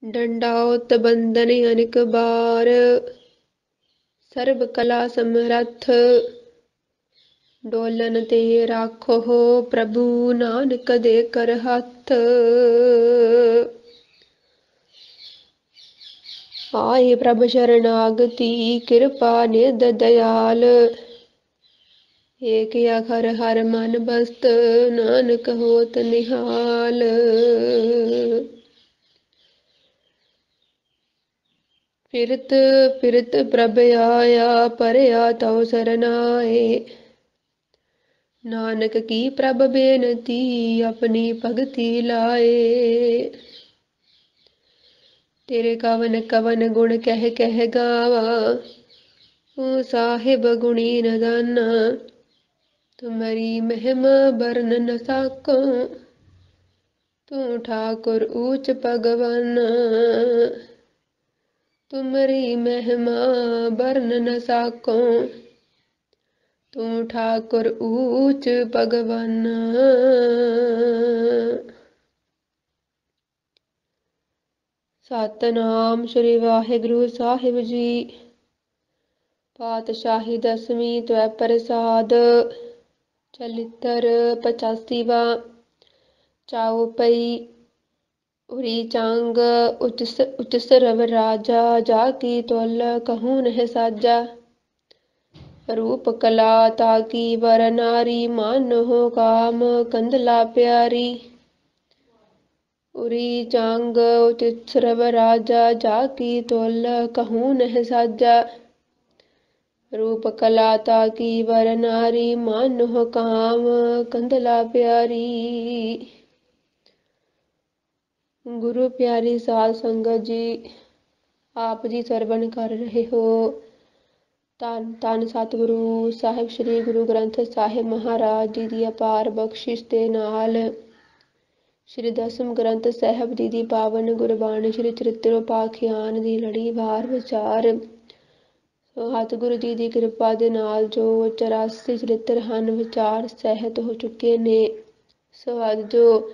डंडाओत बंदन अनिक बार, सर्ब कला समरथ। डोलन ते राखो प्रभु, नानक दे कर हथ। आए प्रभ शरणागति, कृपा निध दयाल। एक अखर हर मन बस्त, नानक होत निहाल। फिरत फिरत प्रभ आया, परया तव सरनाए। नानक की प्रभ बेनती, अपनी भगति लाए। तेरे कवन कवन गुण कह कह गावा, तू साहिब गुणी नदाना। तुम्हारी महिमा बरन न साको, तू ठाकुर ऊच भगवाना। तुम्हारी महिमा बरन न साको, तू ठाकुर ऊच भगवाना। सतनाम श्री वाहिगुरु साहिब जी। पातशाही दसवीं त्वै प्रसाद, चलितर 85वां। चौपई उरी चांग उच सरव राजा, जाकी तुल कहूँ नह साजा। रूप कला ताकी वर नारी, मानो काम कंदला प्यारी। उरी चांग उच सरव राजा, जाकी तुल कहूँ नह साजा। रूप कला ताकी वर नारी, मानो काम कंदला प्यारी। गुरु प्यारी साध संगत जी, आप जी ਸਰਵਣ ਕਰ ਰਹੇ ਹੋ। ਧੰਨ ਧੰਨ ਸਤਿਗੁਰੂ ਸਾਹਿਬ ਸ੍ਰੀ ਗੁਰੂ ਗ੍ਰੰਥ ਸਾਹਿਬ ਮਹਾਰਾਜ ਜੀ ਦੀ ਅਪਾਰ ਬਖਸ਼ਿਸ਼ ਦੇ ਨਾਲ ਸ਼੍ਰੀ ਦਸਮ ਗ੍ਰੰਥ ਸਾਹਿਬ ਜੀ ਦੀ ਪਾਵਨ ਗੁਰਬਾਣੀ ਸ਼੍ਰੀ ਚਰਿਤ੍ਰ ਉਪਾਖਿਆਨ ਦੀ ਲੜੀਵਾਰ ਵਿਚਾਰ। ਸਤਿਗੁਰੂ ਜੀ ਦੀ ਕਿਰਪਾ ਦੇ ਨਾਲ ਜੋ 84 ਚਰਿਤ੍ਰ ਹਨ, ਵਿਚਾਰ ਸਹਿਤ ਹੋ ਚੁੱਕੇ ਨੇ। ਸੋ ਅੱਜ ਜੋ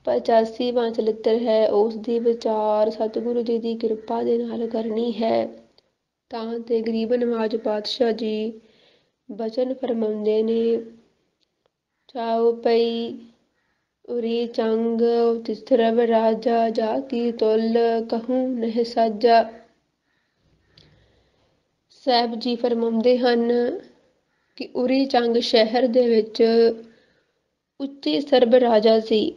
85ਵਾਂ ਚਰਿਤ੍ਰ ਹੈ, ਉਸ ਦੀ ਵਿਚਾਰ ਸਤਿਗੁਰੂ ਜੀ ਦੀ ਕਿਰਪਾ ਦੇ ਨਾਲ ਕਰਨੀ ਹੈ। ਤਾਂ ਤੇ ਗਰੀਬ ਨਵਾਜ ਪਾਤਸ਼ਾਹ ਜੀ ਬਚਨ ਫਰਮਾਉਂਦੇ ਨੇ। ਚੌਪਈ ਉਰੀ ਚੰਗ ਤਿਸਰਵ ਰਾਜਾ, ਜਾ ਕੀ ਤੁਲ ਕਹੂੰ ਨਹਿ ਸਾਜਾ। ਸਾਹਿਬ ਜੀ ਫਰਮਾਉਂਦੇ ਹਨ ਕਿ ਉਰੀ ਚੰਗ ਸ਼ਹਿਰ ਦੇ ਵਿੱਚ ਉੱਚੀ ਸਰਬ ਰਾਜਾ ਸੀ,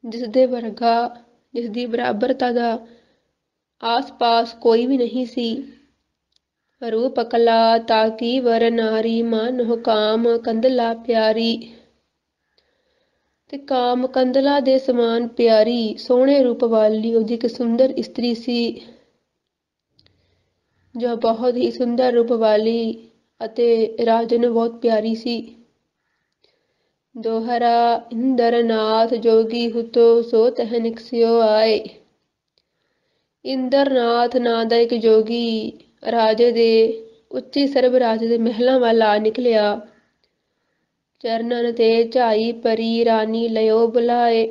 ਜਿਸ ਦੇ ਵਰਗਾ, ਜਿਸ ਦੀ ਬਰਾਬਰਤਾ ਦਾ ਆਸ-ਪਾਸ ਕੋਈ ਵੀ ਨਹੀਂ ਸੀ। ਰੂਪ ਕਲਾ ਤਾਕੀ ਵਰ ਨਾਰੀ, ਮਾਨੋ ਕਾਮ ਕੰਦਲਾ ਪਿਆਰੀ। ਤੇ ਕਾਮ ਕੰਦਲਾ ਦੇ ਸਮਾਨ ਪਿਆਰੀ, ਸੋਹਣੇ ਰੂਪ ਵਾਲੀ ਉਹਦੀ ਇੱਕ ਸੁੰਦਰ ਇਸਤਰੀ ਸੀ, ਜੋ ਬਹੁਤ ਹੀ ਸੁੰਦਰ ਰੂਪ ਵਾਲੀ ਅਤੇ ਰਾਜੇ ਨੂੰ ਬਹੁਤ ਪਿਆਰੀ ਸੀ। ਦੋਹਰਾ ਇੰਦਰ ਨਾਥ ਜੋਗੀ ਹੁਤੋ, ਸੋ ਤਹ ਨਿਕਸਿਓ ਆਏ। ਇੰਦਰ ਨਾਥ ਨਾਂ ਦਾ ਇੱਕ ਜੋਗੀ ਰਾਜੇ ਦੇ, ਉੱਚੀ ਸਰਬ ਰਾਜੇ ਦੇ ਮਹਿਲਾਂ ਵੱਲ ਆ ਨਿਕਲਿਆ। ਚਰਨਨ ਤੇ ਝਾਈ ਪਰੀ, ਰਾਣੀ ਲਿਓ ਬੁਲਾਏ।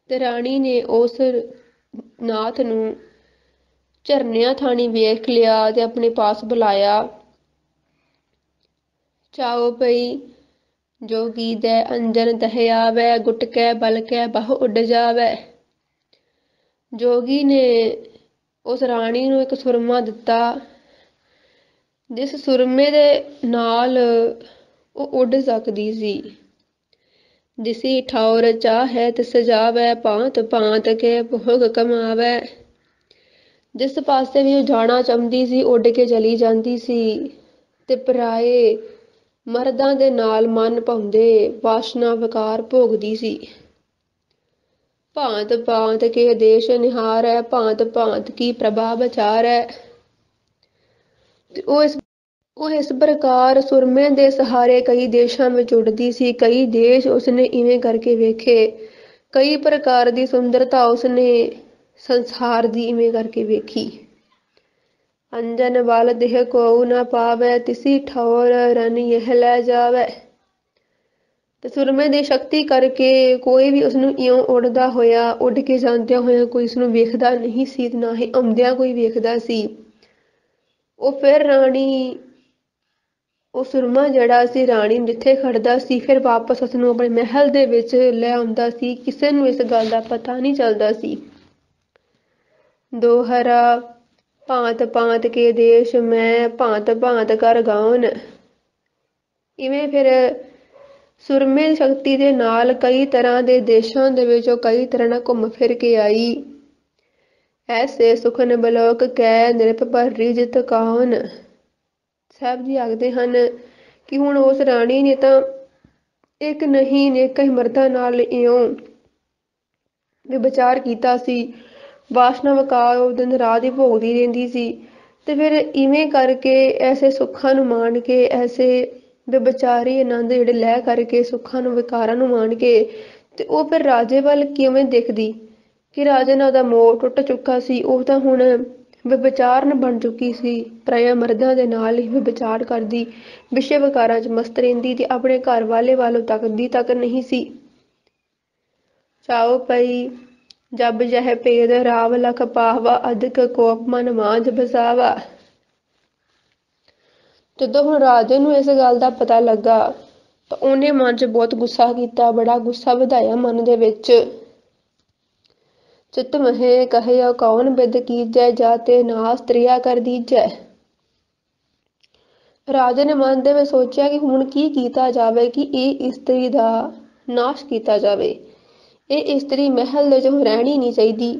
ਤੇ ਰਾਣੀ ਨੇ ਉਸ ਨਾਥ ਨੂੰ ਝਰਨਿਆਂ ਥਾਣੀ ਵੇਖ ਲਿਆ ਤੇ ਆਪਣੇ ਪਾਸ ਬੁਲਾਇਆ। ਚਾਉ ਪਈ ਜੋਗੀ ਦੈ ਅੰਜਨ ਤਹ ਆਵੈ, ਗੁਟ ਕੈ ਬਲ ਕੈ ਬਹੁ ਉੱਡ ਜਾਵੈ। ਜੋਗੀ ਨੇ ਉਸ ਰਾਣੀ ਨੂੰ ਇੱਕ ਸੁਰਮਾ ਦਿੱਤਾ, ਜਿਸ ਸੁਰਮੇ ਦੇ ਨਾਲ ਉਹ ਉੱਡ ਸਕਦੀ ਸੀ। ਜਿਸੀ ਠੌਰ ਚਾਹੈ ਤਿਸ ਜਾਵੈ, ਭਾਂਤ ਭਾਂਤ ਕੇ ਭੋਗ ਕਮਾਵੈ। ਜਿਸ ਪਾਸੇ ਵੀ ਉਹ ਜਾਣਾ ਚਾਹੁੰਦੀ ਸੀ, ਉੱਡ ਕੇ ਚਲੀ ਜਾਂਦੀ ਸੀ ਤੇ ਪਰਾਏ ਮਰਦਾਂ ਦੇ ਨਾਲ ਮਨ ਭਾਉਂਦੇ ਵਾਸ਼ਨਾ ਵਿਕਾਰ ਭੋਗਦੀ ਸੀ। ਭਾਂਤ ਭਾਂਤ ਕੇ ਦੇਸ਼ ਨਿਹਾਰੈ, ਭਾਂਤ ਭਾਂਤ ਕੀ ਪ੍ਰਭਾ ਵਿਚਾਰੈ। ਉਹ ਇਸ ਪ੍ਰਕਾਰ ਸੁਰਮੇ ਦੇ ਸਹਾਰੇ ਕਈ ਦੇਸ਼ਾਂ ਵਿੱਚ ਉੱਡਦੀ ਸੀ। ਕਈ ਦੇਸ਼ ਉਸਨੇ ਇਵੇਂ ਕਰਕੇ ਵੇਖੇ, ਕਈ ਪ੍ਰਕਾਰ ਦੀ ਸੁੰਦਰਤਾ ਉਸਨੇ ਸੰਸਾਰ ਦੀ ਇਵੇਂ ਕਰਕੇ ਵੇਖੀ। ਅੰਜਨ ਬਲ ਦੇਹ ਕੋਉ ਨਾ ਪਾਵੈ, ਤਿਸੀ ਠੌਰ ਰਨ ਯਹ ਲੈ ਜਾਵੈ। ਤੇ ਸੁਰਮੇ ਦੀ ਸ਼ਕਤੀ ਕਰਕੇ ਕੋਈ ਵੀ ਉਸਨੂੰ ਇਉਂ ਉੱਡਦਾ ਹੋਇਆ, ਉੱਡ ਕੇ ਜਾਂਦਿਆਂ ਹੋਇਆ ਕੋਈ ਉਸਨੂੰ ਵੇਖਦਾ ਨਹੀਂ ਸੀ, ਨਾ ਹੀ ਆਉਂਦਿਆਂ ਕੋਈ ਵੇਖਦਾ ਸੀ। ਉਹ ਫਿਰ ਰਾਣੀ, ਉਹ ਸੁਰਮਾ ਜਿਹੜਾ ਸੀ ਰਾਣੀ ਨੂੰ ਜਿੱਥੇ ਖੜਦਾ ਸੀ, ਫਿਰ ਵਾਪਸ ਉਸਨੂੰ ਆਪਣੇ ਮਹਿਲ ਦੇ ਵਿੱਚ ਲੈ ਆਉਂਦਾ ਸੀ। ਕਿਸੇ ਨੂੰ ਇਸ ਗੱਲ ਦਾ ਪਤਾ ਨਹੀਂ ਚੱਲਦਾ ਸੀ। ਦੋਹਰਾ ਭਾਂਤ ਭਾਂਤ ਕੇ ਦੇਸ਼ ਮੈਂ ਭਾਂਤ ਭਾਂਤ ਕਰ ਗਾਉਨ। ਇਵੇਂ ਫਿਰ ਸੁਰਮੇ ਦੀ ਸ਼ਕਤੀ ਦੇ ਨਾਲ ਕਈ ਤਰ੍ਹਾਂ ਦੇ ਦੇਸ਼ਾਂ ਦੇ ਵਿੱਚ ਉਹ ਕਈ ਤਰ੍ਹਾਂ ਨਾਲ ਘੁੰਮ ਫਿਰ ਕੇ ਆਈ। ਐਸੇ ਸੁਖਨ ਬਲੋਕ ਕੈ ਨਿਰਪ ਪਰ ਰਿਜਤ ਕਾਉਨ। ਸਾਹਿਬ ਜੀ ਆਖਦੇ ਹਨ ਕਿ ਹੁਣ ਉਸ ਰਾਣੀ ਨੇ ਤਾਂ ਇੱਕ ਨਹੀਂ ਨੇ ਕਈ ਮਰਦਾਂ ਨਾਲ ਇਉਂ ਵਿਚਾਰ ਕੀਤਾ ਸੀ। ਵਾਸਨਾ ਵਕਾਰ ਉਹ ਦਿਨ ਰਾਤ ਹੀ ਭੋਗਦੀ ਰਹਿੰਦੀ ਸੀ। ਤੇ ਫਿਰ ਇਵੇਂ ਕਰਕੇ ਐਸੇ ਸੁੱਖਾਂ ਨੂੰ ਮਾਣ ਕੇ, ਐਸੇ ਵਿਚਾਰੀ ਆਨੰਦ ਜਿਹੜੇ ਲੈ ਕਰਕੇ, ਸੁੱਖਾਂ ਨੂੰ ਵਿਕਾਰਾਂ ਨੂੰ ਮਾਣ ਕੇ, ਤੇ ਉਹ ਫਿਰ ਰਾਜੇ ਵੱਲ ਕਿਵੇਂ ਦੇਖਦੀ ਕਿ ਰਾਜੇ ਨਾਲ ਉਹਦਾ ਮੋਹ ਟੁੱਟ ਚੁੱਕਾ ਸੀ। ਉਹ ਤਾਂ ਹੁਣ ਵਿਚਾਰਨ ਬਣ ਚੁੱਕੀ ਸੀ। ਪਰਾਇਆ ਮਰਦਾਂ ਦੇ ਨਾਲ ਹੀ ਵਿਚਾਰ ਕਰਦੀ, ਵਿਸ਼ੇ ਵਿਕਾਰਾਂ 'ਚ ਮਸਤ ਰਹਿੰਦੀ ਤੇ ਆਪਣੇ ਘਰ ਵਾਲੇ ਵੱਲੋਂ ਤੱਕਦੀ ਤੱਕ ਨਹੀਂ ਸੀ। ਚਾਉ ਪਈ ਜਬ ਜਹ ਭੇਦ ਰਾਵ ਲਖ ਪਾਹਵਾ ਅਧਿਕ ਕੋਪ ਮਨ ਮਾਂਝ ਬਸਾਵਾ। ਜਦੋਂ ਹੁਣ ਰਾਜੇ ਨੂੰ ਇਸ ਗੱਲ ਦਾ ਪਤਾ ਲੱਗਾ ਤਾਂ ਉਹਨੇ ਮਨ 'ਚ ਬਹੁਤ ਗੁੱਸਾ ਕੀਤਾ, ਬੜਾ ਗੁੱਸਾ ਵਧਾਇਆ ਮਨ ਦੇ ਵਿੱਚ। ਚਿਤ ਮਹੇ ਕਹਿਆ ਕੌਣ ਬਿਦ ਕੀਜੈ ਜਾਤੇ ਨਾਸ ਤ੍ਰਿਆ ਕਰ ਦੀਜੈ। ਰਾਜੇ ਨੇ ਮਨ ਦੇ ਵਿੱਚ ਸੋਚਿਆ ਕਿ ਹੁਣ ਕੀ ਕੀਤਾ ਜਾਵੇ ਕਿ ਇਹ ਇਸਤਰੀ ਦਾ ਨਾਸ਼ ਕੀਤਾ ਜਾਵੇ। ਇਹ ਇਸਤਰੀ ਮਹਿਲ ਦੇ ਵਿੱਚ ਰਹਿਣੀ ਨਹੀਂ ਚਾਹੀਦੀ।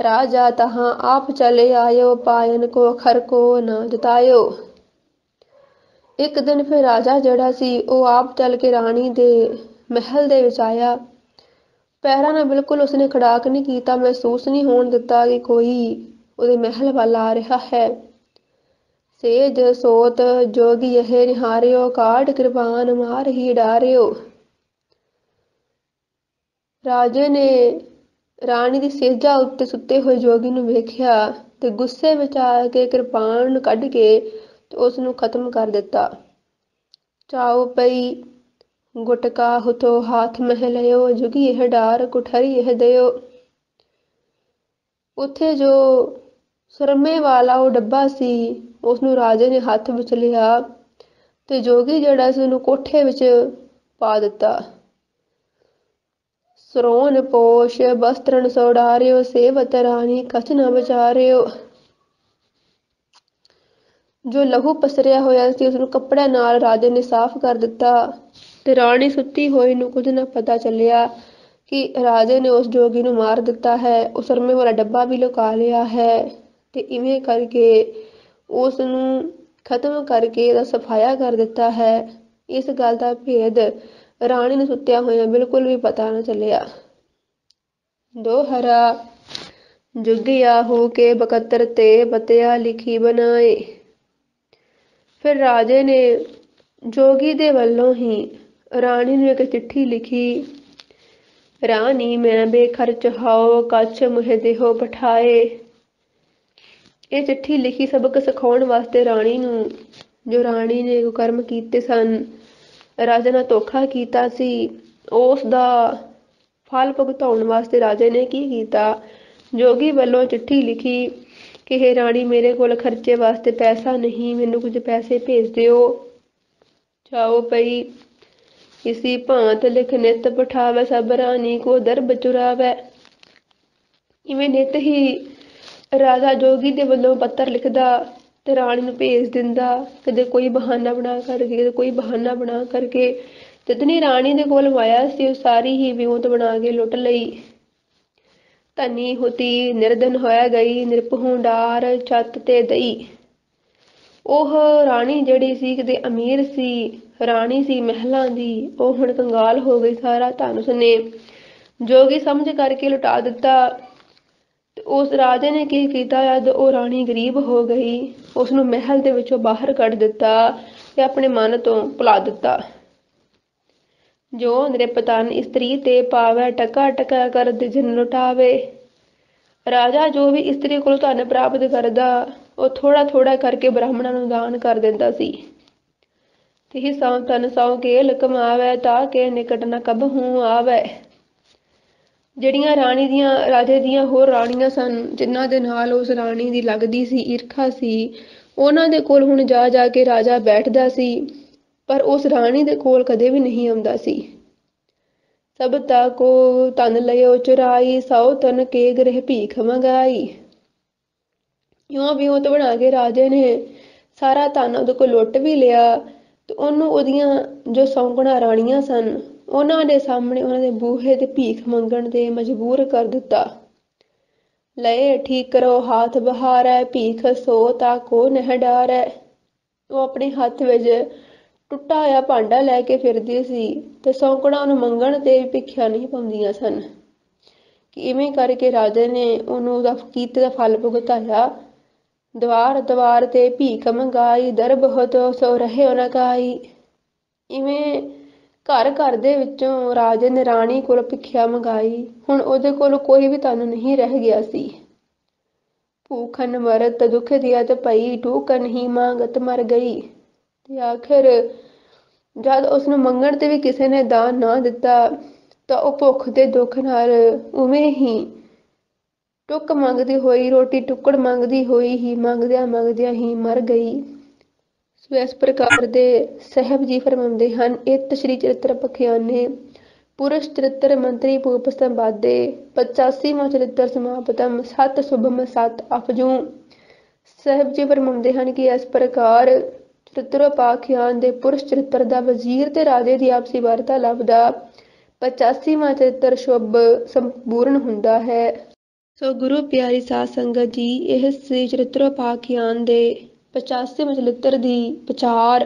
ਰਾਜਾ ਤਹਾਂ ਆਪ ਚਲੇ ਆਇਓ ਪਾਇਨ ਕੋ ਖਰ ਕੋ ਨਾ ਜਤਾਇਓ। ਇੱਕ ਦਿਨ ਫਿਰ ਰਾਜਾ ਜਿਹੜਾ ਸੀ ਉਹ ਆਪ ਚੱਲ ਕੇ ਰਾਣੀ ਦੇ ਮਹਿਲ ਦੇ ਵਿੱਚ ਆਇਆ। ਪੈਰਾਂ ਨਾਲ ਬਿਲਕੁਲ ਉਸਨੇ ਖੜਾਕ ਨਹੀਂ ਕੀਤਾ, ਮਹਿਸੂਸ ਨਹੀਂ ਹੋਣ ਦਿੱਤਾ ਕਿ ਕੋਈ ਉਹਦੇ ਮਹਿਲ ਵੱਲ ਆ ਰਿਹਾ ਹੈ। ਸੇਜ ਸੋਤ ਜੋਗੀ ਇਹ ਨਿਹਾਰਿਓ ਕਾਢ ਕਿਰਪਾਨ ਮਾਰ ਹੀ ਡਾਰਿਓ। ਰਾਜੇ ਨੇ ਰਾਣੀ ਦੀ ਸੇਜਾਂ ਉੱਤੇ ਸੁੱਤੇ ਹੋਏ ਜੋਗੀ ਨੂੰ ਵੇਖਿਆ ਤੇ ਗੁੱਸੇ ਵਿੱਚ ਆ ਕੇ ਕਿਰਪਾਨ ਕੱਢ ਕੇ ਤੇ ਉਸ ਨੂੰ ਖਤਮ ਕਰ ਦਿੱਤਾ। ਚਾਉ ਪਈ ਗੁਟਕਾ ਹੁਤੋ ਹਾਥ ਮਹਿ ਲਿਓ ਜੁਗੀ ਇਹ ਡਾਰ ਕੁਠਰੀ ਇਹ ਦਿਓ। ਉੱਥੇ ਜੋ ਸੁਰਮੇ ਵਾਲਾ ਉਹ ਡੱਬਾ ਸੀ ਉਸਨੂੰ ਰਾਜੇ ਨੇ ਹੱਥ ਵਿੱਚ ਲਿਆ ਤੇ ਜੋਗੀ ਜਿਹੜਾ ਸੀ ਉਹਨੂੰ ਕੋਠੇ ਵਿੱਚ ਪਾ ਦਿੱਤਾ। ਸਰੋਨ ਪੋਸ਼ ਬਸਤਰਨ ਸੋ ਡਾਰਿਓ ਸੇਵਤ ਰਾਣੀ ਕਛ ਨਾ ਵਿਚਾਰਿਓ। ਜੋ ਲਹੂ ਪਸਰਿਆ ਹੋਇਆ ਸੀ ਉਸਨੂੰ ਕੱਪੜਿਆਂ ਨਾਲ ਰਾਜੇ ਨੇ ਸਾਫ਼ ਕਰ ਦਿੱਤਾ ਤੇ ਰਾਣੀ ਸੁੱਤੀ ਹੋਈ ਨੂੰ ਕੁਝ ਨਾ ਪਤਾ ਚੱਲਿਆ ਕਿ ਰਾਜੇ ਨੇ ਉਸ ਜੋਗੀ ਨੂੰ ਮਾਰ ਦਿੱਤਾ ਹੈ। ਉਹ ਸਰਮੇ ਵਾਲਾ ਡੱਬਾ ਵੀ ਲੁਕਾ ਲਿਆ ਹੈ ਤੇ ਇਵੇਂ ਕਰਕੇ ਉਸ ਨੂੰ ਖਤਮ ਕਰਕੇ ਇਹਦਾ ਸਫਾਇਆ ਕਰ ਦਿੱਤਾ ਹੈ। ਇਸ ਗੱਲ ਦਾ ਭੇਦ ਰਾਣੀ ਨੂੰ ਸੁੱਤਿਆ ਹੋਇਆ ਬਿਲਕੁਲ ਵੀ ਪਤਾ ਨਾ ਚੱਲਿਆ। ਦੋਹਰਾ ਜੁਗਿਆ ਹੋ ਕੇ ਬਕਤਰ ਤੇ ਬਤਿਆ ਲਿਖੀ ਬਣਾਏ। ਫਿਰ ਰਾਜੇ ਨੇ ਜੋਗੀ ਦੇ ਵੱਲੋਂ ਹੀ ਰਾਣੀ ਨੂੰ ਇੱਕ ਚਿੱਠੀ ਲਿਖੀ। ਰਾਣੀ ਮੈਂ ਬੇਖਰਚ ਹਾਓ ਕੱਛ ਮੁਹਿ ਦੇਹੋ ਪਠਾਏ। ਇਹ ਚਿੱਠੀ ਲਿਖੀ ਸਬਕ ਸਿਖਾਉਣ ਵਾਸਤੇ ਰਾਣੀ ਨੂੰ, ਜੋ ਰਾਣੀ ਨੇ ਕੁਕਰਮ ਕੀਤੇ ਸਨ, ਰਾਜੇ ਨਾਲ ਧੋਖਾ ਕੀਤਾ ਸੀ, ਉਸ ਦਾ ਫਲ ਭੁਗਤਾਉਣ ਵਾਸਤੇ ਰਾਜੇ ਨੇ ਕੀ ਕੀਤਾ, ਜੋਗੀ ਵੱਲੋਂ ਚਿੱਠੀ ਲਿਖੀ ਕਿ ਇਹ ਰਾਣੀ ਮੇਰੇ ਕੋਲ ਖਰਚੇ ਵਾਸਤੇ ਪੈਸਾ ਨਹੀਂ, ਮੈਨੂੰ ਕੁਝ ਪੈਸੇ ਭੇਜ ਦਿਓ। ਚਾਉ ਪਈ ਇਸੀ ਭਾਂਤ ਲਿਖ ਨਿਤ ਪਠਾਵੈ ਸਭ ਰਾਣੀ ਕੋ ਦਰਬ ਚੁਰਾਵੈ। ਇਵੇਂ ਨਿਤ ਹੀ ਰਾਜਾ ਜੋਗੀ ਦੇ ਵੱਲੋਂ ਪੱਤਰ ਲਿਖਦਾ ਤੇ ਰਾਣੀ ਨੂੰ ਭੇਜ ਦਿੰਦਾ, ਕਦੇ ਕੋਈ ਬਹਾਨਾ ਬਣਾ ਕਰਕੇ, ਕਦੇ ਕੋਈ ਬਹਾਨਾ ਬਣਾ ਕਰਕੇ। ਜਿਤਨੀ ਰਾਣੀ ਦੇ ਕੋਲ ਮਾਇਆ ਸੀ ਉਹ ਸਾਰੀ ਹੀ ਵਿਉਂਤ ਬਣਾ ਕੇ ਲੁੱਟ ਲਈ। ਧਨੀ ਹੁਤੀ ਨਿਰਧਨ ਹੋਇਆ ਗਈ ਨਿਰਭਉ ਡਾਰ ਛੱਤ ਤੇ ਦਈ। ਉਹ ਰਾਣੀ ਜਿਹੜੀ ਸੀ ਕਿਤੇ ਅਮੀਰ ਸੀ, ਰਾਣੀ ਸੀ ਮਹਿਲਾਂ ਦੀ, ਉਹ ਹੁਣ ਕੰਗਾਲ ਹੋ ਗਈ। ਸਾਰਾ ਧਨ ਉਸਨੇ ਜੋਗੀ ਸਮਝ ਕਰਕੇ ਲੁਟਾ ਦਿੱਤਾ। ਤੇ ਉਸ ਰਾਜੇ ਨੇ ਕੀ ਕੀਤਾ, ਜਦ ਉਹ ਰਾਣੀ ਗਰੀਬ ਹੋ ਗਈ ਉਸਨੂੰ ਮਹਿਲ ਦੇ ਵਿੱਚੋਂ ਬਾਹਰ ਕੱਢ ਦਿੱਤਾ ਤੇ ਆਪਣੇ ਮਨ ਤੋਂ ਭੁਲਾ ਦਿੱਤਾ। ਜੋ ਨਿਰਪ ਧਨ ਇਸਤਰੀ ਤੇ ਪਾਵੈ ਟਕਾ ਟਕਾ ਕਰਦ ਜਿਨ ਲੁਟਾਵੇ। ਰਾਜਾ ਜੋ ਵੀ ਇਸਤਰੀ ਕੋਲ ਧਨ ਪ੍ਰਾਪਤ ਕਰਦਾ ਉਹ ਥੋੜਾ ਥੋੜਾ ਕਰਕੇ ਬ੍ਰਾਹਮਣਾਂ ਨੂੰ ਦਾਨ ਕਰ ਦਿੰਦਾ ਸੀ। तिहि सौ तन सौ केल कमावै ताके निकट न कबहू आवै। ਜਿਹੜੀਆਂ ਰਾਜੇ ਦੀਆਂ ਹੋਰ ਰਾਣੀਆਂ ਸਨ, ਜਿਨ੍ਹਾਂ ਦੇ ਨਾਲ ਉਸ ਰਾਣੀ ਦੀ ਲੱਗਦੀ ਸੀ, ਈਰਖਾ ਸੀ, ਉਹਨਾਂ ਦੇ ਕੋਲ ਹੁਣ ਜਾ ਜਾ ਕੇ ਰਾਜਾ ਬੈਠਦਾ ਸੀ, ਪਰ ਉਸ ਰਾਣੀ ਦੇ ਕੋਲ ਕਦੇ ਵੀ ਨਹੀਂ ਆਉਂਦਾ ਸੀ। ਸਭ ਤਾ ਕੋ ਧਨ ਲਇਓ ਚੁਰਾਈ, ਸੌ ਤਨ ਕੇ ਗ੍ਰਹਿ ਭੀਖ ਮੰਗਾਈ। ਇਉਂ ਵਿਉਂਤ ਬਣਾ ਕੇ ਰਾਜੇ ਨੇ ਸਾਰਾ ਧਨ ਉਹਦੇ ਕੋਲ ਲੁੱਟ ਵੀ ਲਿਆ ਤੇ ਉਹਨੂੰ ਉਹਦੀਆਂ ਜੋ ਸੌਂਕਣਾ ਰਾਣੀਆਂ ਸਨ, ਉਹਨਾਂ ਦੇ ਸਾਹਮਣੇ ਉਹਨਾਂ ਦੇ ਬੂਹੇ ਤੇ ਭੀਖ ਮੰਗਣ ਤੇ ਮਜਬੂਰ ਕਰ ਦਿੱਤਾ। ਲਏ ਠੀਕ ਕਰੋ ਹਾਥ ਬਹਾਰੈ, ਭੀਖ ਸੋ ਤਾ ਕੋ ਨਹਿ ਡਾਰੈ। ਉਹ ਆਪਣੇ ਹੱਥ ਵਿੱਚ ਟੁੱਟਾ ਹੋਇਆ ਭਾਂਡਾ ਲੈ ਕੇ ਫਿਰਦੀ ਸੀ ਤੇ ਸੌਂਕਣਾ ਉਹਨੂੰ ਮੰਗਣ ਤੇ ਭਿੱਖਿਆ ਨਹੀਂ ਪਾਉਂਦੀਆਂ ਸਨ। ਕਿ ਇਵੇਂ ਕਰਕੇ ਰਾਜੇ ਨੇ ਉਹਨੂੰ ਉਹਦਾ ਕੀਤੇ ਦਾ ਫਲ ਭੁਗਤਾਇਆ। ਦਵਾਰ ਦਵਾਰ ਤੇ ਭੀਖ ਮੰਗਾਈ, ਦਰ ਬਹੁਤ ਸੋ ਰਹੇ ਉਹਨਾਂ ਕਾਈ। ਇਵੇਂ ਘਰ ਘਰ ਦੇ ਵਿੱਚੋਂ ਰਾਜੇ ਨੇ ਰਾਣੀ ਕੋਲ ਭਿੱਖਿਆ ਮੰਗਾਈ। ਹੁਣ ਉਹਦੇ ਕੋਲ ਕੋਈ ਵੀ ਧਨ ਨਹੀਂ ਰਹਿ ਗਿਆ ਸੀ। ਭੂਖਨ ਮਰਤ ਦੁੱਖ ਦਿਅਤ ਪਈ, ਟੂਕਨ ਹੀ ਮੰਗਤ ਮਰ ਗਈ। ਤੇ ਆਖਿਰ ਜਦ ਉਸਨੂੰ ਮੰਗਣ ਤੇ ਵੀ ਕਿਸੇ ਨੇ ਦਾਨ ਨਾ ਦਿੱਤਾ ਤਾਂ ਉਹ ਭੁੱਖ ਤੇ ਦੁੱਖ ਨਾਲ ਉਵੇਂ ਹੀ ਟੁੱਕ ਮੰਗਦੀ ਹੋਈ, ਰੋਟੀ ਟੁੱਕੜ ਮੰਗਦੀ ਹੋਈ ਹੀ ਮੰਗਦਿਆਂ ਹੀ ਮਰ ਗਈ। ਸੋ ਇਸ ਪ੍ਰਕਾਰ ਦੇ ਸਾਹਿਬ ਜੀ ਫਰਮਾਉਂਦੇ ਹਨ। ਇਤ ਸ਼੍ਰੀ ਚਰਿਤ੍ਰ ਪਖਿਆਨੇ ਪੁਰਸ਼ ਚਰਿਤ੍ਰ ਮੰਤਰੀ ਭੂਪ ਸੰਵਾਦੇ 85ਵਾਂ ਚਰਿਤ੍ਰ ਸਮਾਪਤਮ ਸਤ ਸੁਭਮ ਸਤ ਅਪਜੂ। ਸਾਹਿਬ ਜੀ ਫਰਮਾਉਂਦੇ ਹਨ ਕਿ ਇਸ ਪ੍ਰਕਾਰ ਚਰਿਤ੍ਰੋਪਾਖਿਆਨ ਦੇ ਪੁਰਸ਼ ਚਰਿਤ੍ਰ ਦਾ ਵਜ਼ੀਰ ਤੇ ਰਾਜੇ ਦੀ ਆਪਸੀ ਵਾਰਤਾਲਾਪ ਦਾ 85ਵਾਂ ਚਰਿਤ੍ਰ ਸ਼ੁਭ ਸੰਪੂਰਨ ਹੁੰਦਾ ਹੈ। ਸੋ ਗੁਰੂ ਪਿਆਰੀ ਸਾਧ ਸੰਗਤ ਜੀ, ਇਹ ਸ੍ਰੀ ਚਰਿਤ੍ਰੋਪਾਖਿਆਨ ਦੇ 85ਵੇਂ ਚਰਿਤ੍ਰ ਦੀ ਵਿਚਾਰ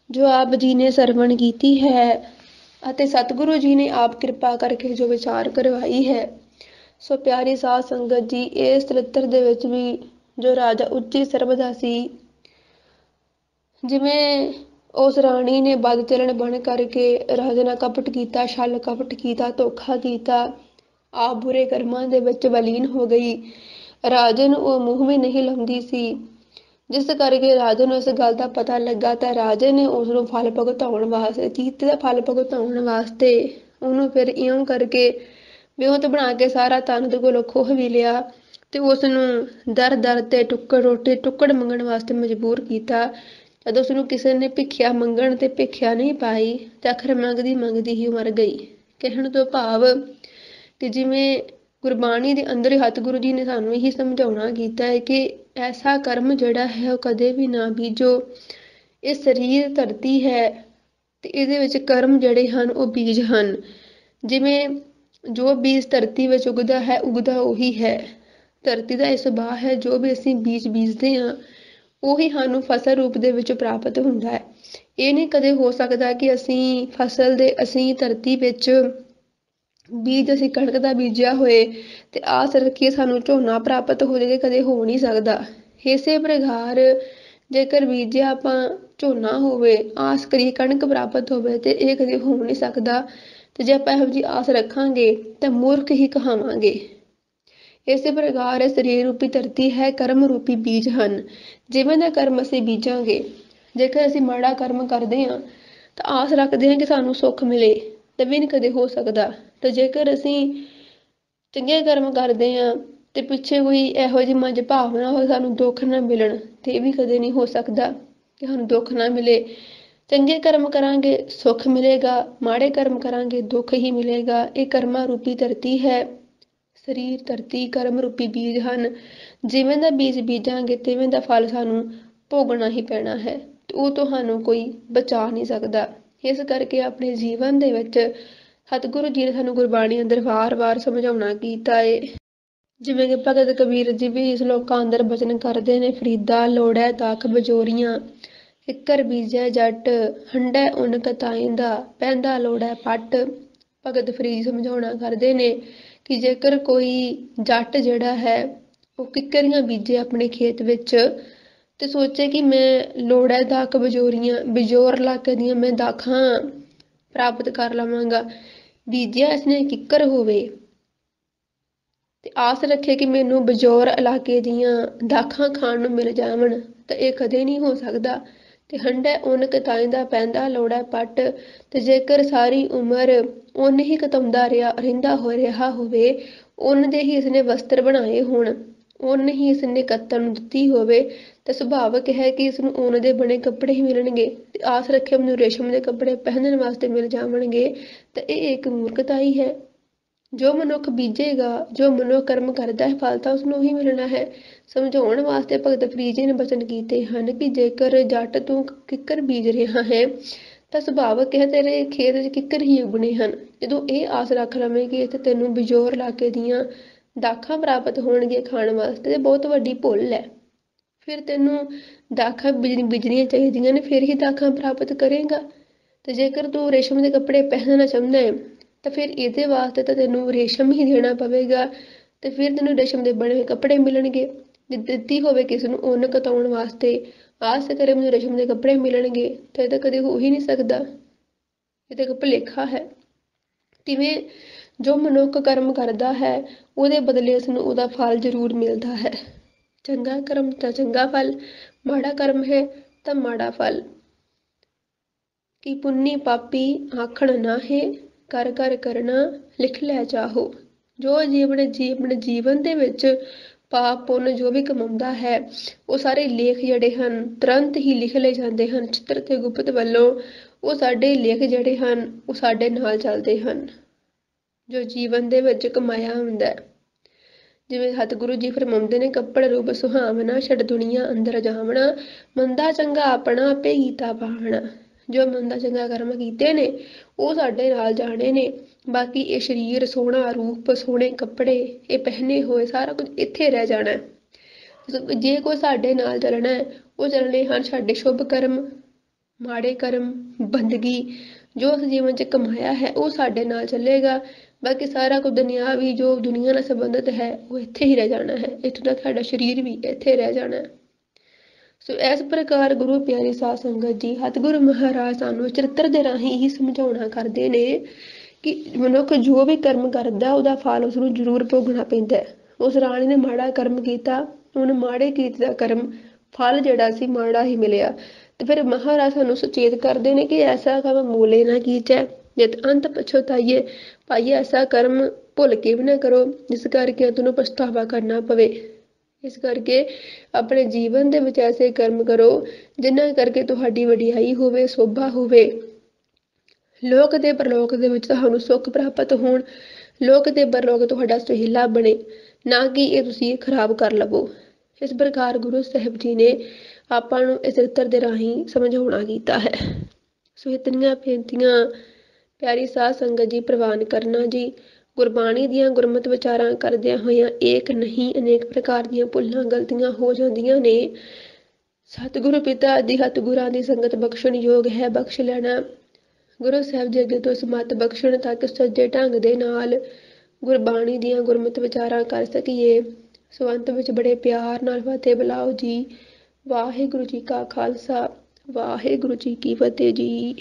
ਜੋ ਆਪ ਜੀ ਨੇ ਸਰਵਣ ਕੀਤੀ ਹੈ ਅਤੇ ਸਤਿਗੁਰੂ ਜੀ ਨੇ ਆਪ ਕਿਰਪਾ ਕਰਕੇ ਜੋ ਵਿਚਾਰ ਕਰਵਾਈ ਹੈ। ਸੋ ਪਿਆਰੀ ਸਾਧ ਸੰਗਤ ਜੀ, ਇਸ ਚਰਿਤ੍ਰ ਦੇ ਵਿੱਚ ਵੀ ਜੋ ਰਾਜਾ ਉੱਚੀ ਸਰਬਦਾ ਸੀ, ਜਿਵੇਂ ਉਸ ਰਾਣੀ ਨੇ ਬਦ ਚਲਣ ਬਣ ਕਰਕੇ ਰਾਜੇ ਨਾਲ ਕਪਟ ਕੀਤਾ, ਛਲ ਕਪਟ ਕੀਤਾ, ਧੋਖਾ ਕੀਤਾ, ਆਪ ਬੁਰੇ ਕਰਮਾਂ ਦੇ ਵਿੱਚ ਵਲੀਨ ਹੋ ਗਈ। ਰਾਜੇ ਨੂੰ ਉਹ ਮੂੰਹ ਵੀ ਨਹੀਂ ਲਾਉਂਦੀ ਸੀ, ਜਿਸ ਕਰਕੇ ਰਾਜੇ ਨੂੰ ਇਸ ਗੱਲ ਦਾ ਪਤਾ ਲੱਗਾ ਤਾਂ ਰਾਜੇ ਨੇ ਉਸ ਨੂੰ ਫਲ ਭੁਗਤਾਉਣ ਵਾਸਤੇ, ਕੀਤੇ ਦਾ ਫਲ ਭੁਗਤਾਉਣ ਵਾਸਤੇ ਉਹਨੂੰ ਫਿਰ ਇਉਂ ਕਰਕੇ ਵਿਉਂਤ ਬਣਾ ਕੇ ਸਾਰਾ ਧਨ ਉਹਦੇ ਕੋਲੋਂ ਖੋਹ ਵੀ ਲਿਆ ਤੇ ਉਸ ਨੂੰ ਦਰ ਦਰ ਤੇ ਰੋਟੀ ਟੁੱਕੜ ਮੰਗਣ ਵਾਸਤੇ ਮਜਬੂਰ ਕੀਤਾ। ਜਦੋਂ ਉਸਨੂੰ ਕਿਸੇ ਨੇ ਭਿੱਖਿਆ ਮੰਗਣ ਤੇ ਭਿੱਖਿਆ ਨਹੀਂ ਪਾਈ ਤੇ ਆਖਰ ਮੰਗਦੀ ਹੀ ਮਰ ਗਈ। ਕਹਿਣ ਤੋਂ ਭਾਵ ਕਿ ਜਿਵੇਂ ਗੁਰਬਾਣੀ ਦੇ ਅੰਦਰ ਸਤਿਗੁਰੂ ਜੀ ਨੇ ਸਾਨੂੰ ਇਹੀ ਸਮਝਾਉਣਾ ਕੀਤਾ ਹੈ ਕਿ ਐਸਾ ਕਰਮ ਜਿਹੜਾ ਹੈ ਉਹ ਕਦੇ ਵੀ ਨਾ ਬੀਜੋ। ਇਹ ਸਰੀਰ ਧਰਤੀ ਹੈ ਤੇ ਇਹਦੇ ਵਿੱਚ ਕਰਮ ਜਿਹੜੇ ਹਨ ਉਹ ਬੀਜ ਹਨ। ਜਿਵੇਂ ਜੋ ਬੀਜ ਧਰਤੀ ਵਿੱਚ ਉਗਦਾ ਹੈ, ਉਗਦਾ ਉਹੀ ਹੈ। ਧਰਤੀ ਦਾ ਇਹ ਸੁਭਾਅ ਹੈ, ਜੋ ਵੀ ਅਸੀਂ ਬੀਜ ਬੀਜਦੇ ਹਾਂ ਉਹੀ ਸਾਨੂੰ ਫਸਲ ਰੂਪ ਦੇ ਵਿੱਚ ਪ੍ਰਾਪਤ ਹੁੰਦਾ ਹੈ। ਇਹ ਨਹੀਂ ਕਦੇ ਹੋ ਸਕਦਾ ਕਿ ਅਸੀਂ ਧਰਤੀ ਵਿੱਚ ਬੀਜ ਅਸੀਂ ਕਣਕ ਦਾ ਬੀਜਿਆ ਹੋਏ ਤੇ ਆਸ ਰੱਖੀਏ ਸਾਨੂੰ ਝੋਨਾ ਪ੍ਰਾਪਤ ਹੋ ਜਾਵੇ, ਕਦੇ ਹੋ ਨਹੀਂ ਸਕਦਾ। ਇਸੇ ਪ੍ਰਕਾਰ ਜੇਕਰ ਬੀਜਿਆ ਆਪਾਂ ਝੋਨਾ ਹੋਵੇ, ਆਸ ਕਰੀਏ ਕਣਕ ਪ੍ਰਾਪਤ ਹੋਵੇ ਤੇ ਇਹ ਕਦੇ ਹੋ ਨਹੀਂ ਸਕਦਾ। ਤੇ ਜੇ ਆਪਾਂ ਇਹੋ ਜਿਹੀ ਆਸ ਰੱਖਾਂਗੇ ਤਾਂ ਮੂਰਖ ਹੀ ਕਹਾਵਾਂਗੇ। ਇਸੇ ਪ੍ਰਕਾਰ ਸਰੀਰ ਰੂਪੀ ਧਰਤੀ ਹੈ, ਕਰਮ ਰੂਪੀ ਬੀਜ ਹਨ। ਜਿਵੇਂ ਦਾ ਕਰਮ ਅਸੀਂ ਬੀਜਾਂਗੇ, ਜੇਕਰ ਅਸੀਂ ਮਾੜਾ ਕਰਮ ਕਰਦੇ ਹਾਂ ਤਾਂ ਆਸ ਰੱਖਦੇ ਹਾਂ ਕਿ ਸਾਨੂੰ ਸੁੱਖ ਮਿਲੇ, ਤਾਂ ਵੀ ਨਹੀਂ ਕਦੇ ਹੋ ਸਕਦਾ। ਤੇ ਜੇਕਰ ਅਸੀਂ ਚੰਗੇ ਕਰਮ ਕਰਦੇ ਹਾਂ ਤੇ ਪਿੱਛੇ ਕੋਈ ਇਹੋ ਜਿਹੀ ਮਨ ਭਾਵਨਾ ਹੋਵੇ ਸਾਨੂੰ ਦੁੱਖ ਨਾ ਮਿਲਣ, ਤੇ ਇਹ ਵੀ ਕਦੇ ਨਹੀਂ ਹੋ ਸਕਦਾ ਕਿ ਸਾਨੂੰ ਦੁੱਖ ਨਾ ਮਿਲੇ। ਚੰਗੇ ਕਰਮ ਕਰਾਂਗੇ ਸੁੱਖ ਮਿਲੇਗਾ, ਮਾੜੇ ਕਰਮ ਕਰਾਂਗੇ ਦੁੱਖ ਹੀ ਮਿਲੇਗਾ। ਇਹ ਕਰਮਾਂ ਰੂਪੀ ਧਰਤੀ ਹੈ। ਸਰੀਰ ਧਰਤੀ ਕਰਮ ਰੂਪੀ ਬੀਜ ਹਨ। ਜਿਵੇਂ ਦਾ ਬੀਜ ਬੀਜਾਂਗੇ ਤਿਵੇਂ ਦਾ ਫਲ ਸਾਨੂੰ ਭੋਗਣਾ ਹੀ ਪੈਣਾ ਹੈ ਤੇ ਉਹ ਤੁਹਾਨੂੰ ਕੋਈ ਬਚਾ ਨਹੀਂ ਸਕਦਾ। ਇਸ ਕਰਕੇ ਆਪਣੇ ਜੀਵਨ ਦੇ ਵਿੱਚ ਸਤਿਗੁਰੂ ਜੀ ਨੇ ਸਾਨੂੰ ਗੁਰਬਾਣੀ ਅੰਦਰ ਵਾਰ-ਵਾਰ ਸਮਝਾਉਣਾ ਕੀਤਾ ਏ। ਜਿਵੇਂ ਕਿ ਭਗਤ ਕਬੀਰ ਜੀ ਵੀ ਸ਼ਲੋਕਾਂ ਅੰਦਰ ਬਚਨ ਕਰਦੇ ਨੇ, ਫਰੀਦਾ ਲੋੜੈ ਦਾਖ ਬਜੋਰੀਆਂ, ਕਿੱਕਰ ਬੀਜੈ ਜੱਟ ਹੰਡੈ ਉਨ ਕਤਾਇਂਦਾ, ਪੈਂਦਾ ਲੋੜੈ ਪੱਟ। ਭਗਤ ਫਰੀਦ ਸਮਝਾਉਣਾ ਕਰਦੇ ਨੇ ਕਿ ਜੇਕਰ ਕੋਈ ਜੱਟ ਜਿਹੜਾ ਹੈ ਉਹ ਕਿੱਕਰੀਆਂ ਬੀਜੇ ਆਪਣੇ ਖੇਤ ਵਿੱਚ ਤੇ ਸੋਚੇ ਕਿ ਮੈਂ ਲੋੜੈ ਦਾਖ ਬਜੋਰੀਆਂ, ਬਿਜੋਰ ਲਾ ਕੇ ਦੀਆਂ ਮੈਂ ਦਾਖਾਂ ਪ੍ਰਾਪਤ ਕਰ ਲਵਾਂਗਾ, ਬੀਜਿਆ ਇਸਨੇ ਕਿੱਕਰ ਹੋਵੇ ਤੇ ਆਸ ਰੱਖੇ ਕਿ ਮੈਨੂੰ ਬਜੋਰ ਇਲਾਕੇ ਦੀਆਂ ਦਾਖਾਂ ਖਾਣ ਨੂੰ ਮਿਲ ਜਾਵਣ, ਤਾਂ ਇਹ ਕਦੇ ਨਹੀਂ ਹੋ ਸਕਦਾ। ਤੇ ਹੰਢੈ ਉਨ ਕਤਾਈ ਦਾ ਪੈਂਦਾ ਲੋੜਾ ਪੱਟ। ਤੇ ਜੇਕਰ ਸਾਰੀ ਉਮਰ ਉਨ ਹੀ ਕਤਾਉਂਦਾ ਰਹਿੰਦਾ ਹੋ ਰਿਹਾ ਹੋਵੇ, ਉਨ ਦੇ ਹੀ ਇਸਨੇ ਵਸਤਰ ਬਣਾਏ ਹੋਣ, ਉਨ ਹੀ ਇਸਨੇ ਕੱਤਣ ਨੂੰ ਦਿੱਤੀ ਹੋਵੇ, ਤਾਂ ਸੁਭਾਵਕ ਹੈ ਕਿ ਇਸਨੂੰ ਉਨ ਦੇ ਬਣੇ ਕੱਪੜੇ ਹੀ ਮਿਲਣਗੇ ਤੇ ਆਸ ਰੱਖੇ ਮੈਨੂੰ ਰੇਸ਼ਮ ਦੇ ਕੱਪੜੇ ਪਹਿਨਣ ਵਾਸਤੇ ਮਿਲ ਜਾਵਣਗੇ। ਤਾਂ ਇਹ ਇੱਕ ਮੂਰਖਤਾ ਹੀ ਹੈ। ਜੋ ਮਨੁੱਖ ਬੀਜੇਗਾ, ਜੋ ਮਨੁੱਖ ਕਰਮ ਕਰਦਾ ਹੈ, ਫਲ ਤਾਂ ਉਸਨੂੰ ਹੀ ਮਿਲਣਾ ਹੈ। ਸਮਝਾਉਣ ਵਾਸਤੇ ਭਗਤ ਫਰੀਦ ਜੀ ਨੇ ਬਚਨ ਕੀਤੇ ਹਨ ਕਿ ਜੇਕਰ ਜੱਟ ਤੂੰ ਕਿੱਕਰ ਬੀਜ ਰਿਹਾ ਹੈ ਤਾਂ ਸੁਭਾਵਕ ਹੈ ਤੇਰੇ ਖੇਤ ਵਿੱਚ ਕਿੱਕਰ ਹੀ ਉੱਗਣੇ ਹਨ। ਜਦੋਂ ਇਹ ਆਸ ਰੱਖ ਲਵੇਂਗੀ ਤੇ ਤੈਨੂੰ ਬਿਜੋਰ ਇਲਾਕੇ ਦੀਆਂ ਦਾਖਾਂ ਪ੍ਰਾਪਤ ਹੋਣਗੀਆਂ ਖਾਣ ਵਾਸਤੇ, ਤੇ ਬਹੁਤ ਵੱਡੀ ਭੁੱਲ ਹੈ। ਫਿਰ ਤੈਨੂੰ ਦਾਖਾਂ ਬੀਜਣੀਆਂ ਚਾਹੀਦੀਆਂ ਨੇ, ਫਿਰ ਹੀ ਦਾਖਾਂ ਪ੍ਰਾਪਤ ਕਰੇਗਾ। ਤੇ ਜੇਕਰ ਤੂੰ ਰੇਸ਼ਮ ਦੇ ਕੱਪੜੇ ਪਹਿਨਣਾ ਚਾਹੁੰਦਾ ਹੈ ਤਾਂ ਫਿਰ ਇਹਦੇ ਵਾਸਤੇ ਤਾਂ ਤੈਨੂੰ ਰੇਸ਼ਮ ਹੀ ਦੇਣਾ ਪਵੇਗਾ, ਤੇ ਫਿਰ ਤੈਨੂੰ ਰੇਸ਼ਮ ਦੇ ਬਣੇ ਹੋਏ ਕੱਪੜੇ ਮਿਲਣਗੇ। ਜੇ ਦਿੱਤੀ ਹੋਵੇ ਕਿਸ ਨੂੰ ਉੱਨ ਕਤਾਉਣ ਵਾਸਤੇ, ਆਸ ਕਰੇ ਮੈਨੂੰ ਰੇਸ਼ਮ ਦੇ ਕੱਪੜੇ ਮਿਲਣਗੇ, ਤਾਂ ਇਹ ਤਾਂ ਕਦੇ ਹੋ ਹੀ ਨਹੀਂ ਸਕਦਾ। ਇਹ ਤਾਂ ਇੱਕ ਭੁਲੇਖਾ ਹੈ। ਤਿਵੇਂ ਜੋ ਮਨੁੱਖ ਕਰਮ ਕਰਦਾ ਹੈ ਉਹਦੇ ਬਦਲੇ ਉਸਨੂੰ ਉਹਦਾ ਫਲ ਜ਼ਰੂਰ ਮਿਲਦਾ ਹੈ। ਚੰਗਾ ਕਰਮ ਤਾਂ ਚੰਗਾ ਫਲ, ਮਾੜਾ ਕਰਮ ਹੈ ਤਾਂ ਮਾੜਾ ਫਲ। ਕਿ ਪੁੰਨੀ ਪਾਪੀ ਆਖਣ ਨਾਹੀਂ, ਕਰ ਕਰ ਕਰਨਾ ਲਿਖ ਲੈ ਚਾਹੋ। ਜੋ ਆਪਣੇ ਜੀਵਨ ਦੇ ਵਿੱਚ ਪਾਪ ਪੁੰਨ ਜੋ ਵੀ ਕਮਾਉਂਦਾ ਹੈ, ਉਹ ਸਾਰੇ ਲੇਖ ਜਿਹੜੇ ਹਨ ਤੁਰੰਤ ਹੀ ਲਿਖ ਲਏ ਜਾਂਦੇ ਹਨ ਚਿੱਤਰ ਤੇ ਗੁਪਤ ਵੱਲੋਂ। ਉਹ ਸਾਡੇ ਲੇਖ ਜਿਹੜੇ ਹਨ ਉਹ ਸਾਡੇ ਨਾਲ ਚੱਲਦੇ ਹਨ ਜੋ ਜੀਵਨ ਦੇ ਵਿੱਚ ਕਮਾਇਆ ਹੁੰਦਾ। ਜਿਵੇਂ ਸਤਿਗੁਰੂ ਜੀ ਫਰਮਾਉਂਦੇ ਨੇ, ਕੱਪੜ ਰੂਪ ਸੁਹਾਵਣਾ ਛੱਡ ਦੁਨੀਆ ਅੰਦਰ ਜਾਵਣਾ, ਮੰਦਾ ਚੰਗਾ ਆਪਣਾ ਆਪੇ ਕੀਤਾ ਪਾਵਣਾ। ਜੋ ਮੰਦਾ ਚੰਗਾ ਕਰਮ ਕੀਤੇ ਨੇ ਉਹ ਸਾਡੇ ਨਾਲ ਜਾਣੇ ਨੇ। ਬਾਕੀ ਇਹ ਸਰੀਰ, ਸੋਹਣਾ ਰੂਪ, ਸੋਹਣੇ ਕੱਪੜੇ, ਇਹ ਪਹਿਨੇ ਹੋਏ ਸਾਰਾ ਕੁਝ ਇੱਥੇ ਰਹਿ ਜਾਣਾ। ਜੇ ਕੋਈ ਸਾਡੇ ਨਾਲ ਚੱਲਣਾ ਹੈ, ਉਹ ਚੱਲਣੇ ਹਨ ਸਾਡੇ ਸ਼ੁਭ ਕਰਮ, ਮਾੜੇ ਕਰਮ, ਬੰਦਗੀ। ਜੋ ਉਸ ਜੀਵਨ 'ਚ ਕਮਾਇਆ ਹੈ ਉਹ ਸਾਡੇ ਨਾਲ ਚੱਲੇਗਾ। ਬਾਕੀ ਸਾਰਾ ਕੁਝ ਦੁਨਿਆਵੀ ਜੋ ਦੁਨੀਆ ਨਾਲ ਸੰਬੰਧਿਤ ਹੈ ਉਹ ਇੱਥੇ ਹੀ ਰਹਿ ਜਾਣਾ ਹੈ। ਇੱਥੋਂ ਤੱਕ ਸਾਡਾ ਸਰੀਰ ਵੀ ਇੱਥੇ ਰਹਿ ਜਾਣਾ। ਸੋ ਇਸ ਪ੍ਰਕਾਰ ਗੁਰੂ ਪਿਆਰੀ ਸਾਧ ਸੰਗਤ ਜੀ, ਸਤਿਗੁਰੂ ਮਹਾਰਾਜ ਸਾਨੂੰ ਚਰਿੱਤਰ ਦੇ ਰਾਹੀਂ ਹੀ ਸਮਝਾਉਣਾ ਕਰਦੇ ਨੇ ਕਿ ਮਨੁੱਖ ਜੋ ਵੀ ਕਰਮ ਕਰਦਾ ਉਹਦਾ ਫਲ ਉਸਨੂੰ ਜ਼ਰੂਰ ਭੋਗਣਾ ਪੈਂਦਾ। ਉਸ ਰਾਣੀ ਨੇ ਮਾੜਾ ਕਰਮ ਕੀਤਾ, ਉਹਨੂੰ ਮਾੜੇ ਕੀਤੇ ਦਾ ਕਰਮ ਫਲ ਜਿਹੜਾ ਸੀ ਮਾੜਾ ਹੀ ਮਿਲਿਆ। ਤੇ ਫਿਰ ਮਹਾਰਾਜ ਸਾਨੂੰ ਸੁਚੇਤ ਕਰਦੇ ਨੇ ਕਿ ਐਸਾ ਕੰਮ ਮੂਲੇ ਨਾ ਕੀਚੈ, ਨਿਤ ਅੰਤ ਪਛਤਾਈਏ। ਭਾਈ ਐਸਾ ਕਰਮ ਭੁੱਲ ਕੇ ਵੀ ਨਾ ਕਰੋ ਜਿਸ ਕਰਕੇ ਤੁਹਾਨੂੰ ਪਛਤਾਵਾ ਕਰਨਾ ਪਵੇ। ਇਸ ਕਰਕੇ ਆਪਣੇ ਜੀਵਨ ਦੇ ਵਿੱਚ ਐਸੇ ਕਰਮ ਕਰੋ ਜਿਨ੍ਹਾਂ ਕਰਕੇ ਤੁਹਾਡੀ ਵਡਿਆਈ ਹੋਵੇ, ਸੋਭਾ ਹੋਵੇ, ਲੋਕ ਤੇ ਪਰਲੋਕ ਦੇ ਵਿੱਚ ਤੁਹਾਨੂੰ ਸੁੱਖ ਪ੍ਰਾਪਤ ਹੋਣ, ਲੋਕ ਤੇ ਪਰਲੋਕ ਤੁਹਾਡਾ ਸੁਹੇਲਾ ਬਣੇ, ਨਾ ਕਿ ਇਹ ਤੁਸੀਂ ਖਰਾਬ ਕਰ ਲਵੋ। ਇਸ ਪ੍ਰਕਾਰ ਗੁਰੂ ਸਾਹਿਬ ਜੀ ਨੇ ਆਪਾਂ ਨੂੰ ਇਸ ਚਰਿੱਤਰ ਦੇ ਰਾਹੀਂ ਸਮਝਾਉਣਾ ਕੀਤਾ ਹੈ। ਸੋ ਇਤਨੀਆਂ ਬੇਨਤੀਆਂ ਪਿਆਰੀ ਸਾਧ ਸੰਗਤ ਜੀ ਪ੍ਰਵਾਨ ਕਰਨਾ ਜੀ। ਗੁਰਬਾਣੀ ਦੀਆਂ ਗੁਰਮਤਿ ਵਿਚਾਰਾਂ ਕਰਦਿਆਂ ਹੋਇਆਂ ਏਕ ਨਹੀਂ ਅਨੇਕ ਪ੍ਰਕਾਰ ਦੀਆਂ ਭੁੱਲਾਂ ਗਲਤੀਆਂ ਹੋ ਜਾਂਦੀਆਂ ਨੇ। ਸਤਿਗੁਰੂ ਪਿਤਾ ਆਦਿ ਸਤਿਗੁਰਾਂ ਦੀ ਸੰਗਤ ਬਖਸ਼ਣ ਯੋਗ ਹੈ, ਬਖਸ਼ ਲੈਣਾ। ਗੁਰੂ ਸਾਹਿਬ ਜੀ ਅੱਗੇ ਤੋਂ ਸਮੱਤ ਬਖਸ਼ਣ ਤੱਕ ਸੱਜੇ ਢੰਗ ਦੇ ਨਾਲ ਗੁਰਬਾਣੀ ਦੀਆਂ ਗੁਰਮਤਿ ਵਿਚਾਰਾਂ ਕਰ ਸਕੀਏ। ਸੋ ਅੰਤ ਵਿੱਚ ਬੜੇ ਪਿਆਰ ਨਾਲ ਫਤਿਹ ਬੁਲਾਓ ਜੀ। ਵਾਹਿਗੁਰੂ ਜੀ ਕਾ ਖਾਲਸਾ, ਵਾਹਿਗੁਰੂ ਜੀ ਕੀ ਫਤਿਹ ਜੀ।